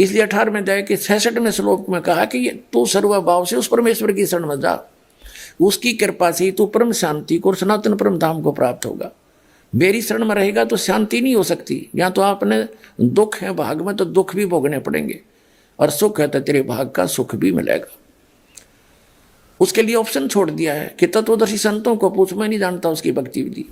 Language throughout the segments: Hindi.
इसलिए 18वें अध्याय के 66वें श्लोक में कहा कि ये तू सर्वभाव से उस परमेश्वर की शरण में जा, उसकी कृपा से तू परम शांति को और सनातन परम धाम को प्राप्त होगा। मेरी शरण में रहेगा तो शांति नहीं हो सकती। या तो आपने दुख है भाग में तो दुख भी भोगने पड़ेंगे, और सुख है तो तेरे भाग का सुख भी मिलेगा। उसके लिए ऑप्शन छोड़ दिया है कि तत्वदर्शी संतों को पूछ, मैं नहीं जानता उसकी भक्ति विधि।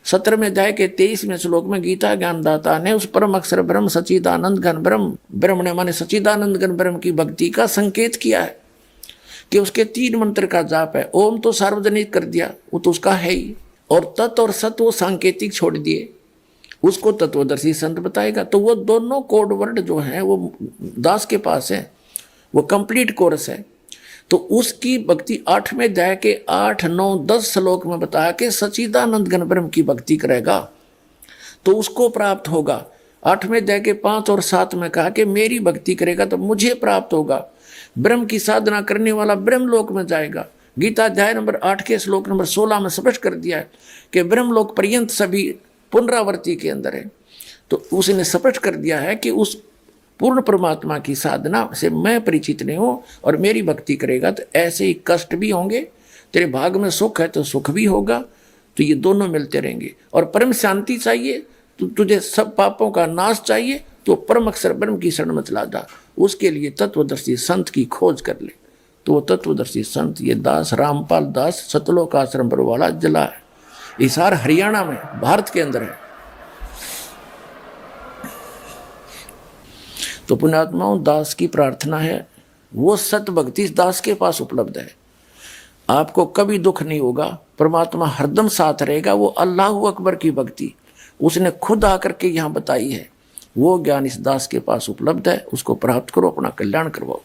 17वें अध्याय के 23वें श्लोक में गीता ज्ञानदाता ने उस परम अक्षर ब्रह्म सच्चिदानंद घन ब्रह्म, ब्रह्म ने माने सच्चिदानंद घन ब्रह्म की भक्ति का संकेत किया है कि उसके 3 मंत्र का जाप है। ओम तो सार्वजनिक कर दिया, वो तो उसका है ही, और तत् और सत वो सांकेतिक छोड़ दिए, उसको तत्वदर्शी संत बताएगा। तो वो दोनों कोड वर्ड जो हैं वो दास के पास है, वो कंप्लीट कोर्स है। तो उसकी भक्ति 8वें अध्याय के 8, 9, 10 श्लोक में बताया कि सच्चिदानंद घन ब्रह्म की भक्ति करेगा तो उसको प्राप्त होगा। 8वें अध्याय के 5 और 7 में कहा कि मेरी भक्ति करेगा तो मुझे प्राप्त होगा। ब्रह्म की साधना करने वाला ब्रह्मलोक में जाएगा। गीता अध्याय नंबर 8 के श्लोक नंबर 16 में स्पष्ट कर दिया है कि ब्रह्मलोक पर्यंत सभी पुनरावृत्ति के अंदर है। तो उसने स्पष्ट कर दिया है कि उस पूर्ण परमात्मा की साधना से मैं परिचित नहीं हूँ, और मेरी भक्ति करेगा तो ऐसे ही कष्ट भी होंगे, तेरे भाग में सुख है तो सुख भी होगा, तो ये दोनों मिलते रहेंगे। और परम शांति चाहिए तो तुझे सब पापों का नाश चाहिए तो परम अक्षर ब्रह्म की शरण में चला जा। उसके लिए तत्वदर्शी संत की खोज कर ले। तो वो तत्वदर्शी संत ये दास रामपाल दास सतलोक आश्रम पर वाला जिला है, हिसार हरियाणा में, भारत के अंदर है। तो पुण्यात्माओं, दास की प्रार्थना है वो सत भक्ति इस दास के पास उपलब्ध है। आपको कभी दुख नहीं होगा, परमात्मा हरदम साथ रहेगा। वो अल्लाह अकबर की भक्ति उसने खुद आकर के यहाँ बताई है, वो ज्ञान इस दास के पास उपलब्ध है। उसको प्राप्त करो, अपना कल्याण करवाओ।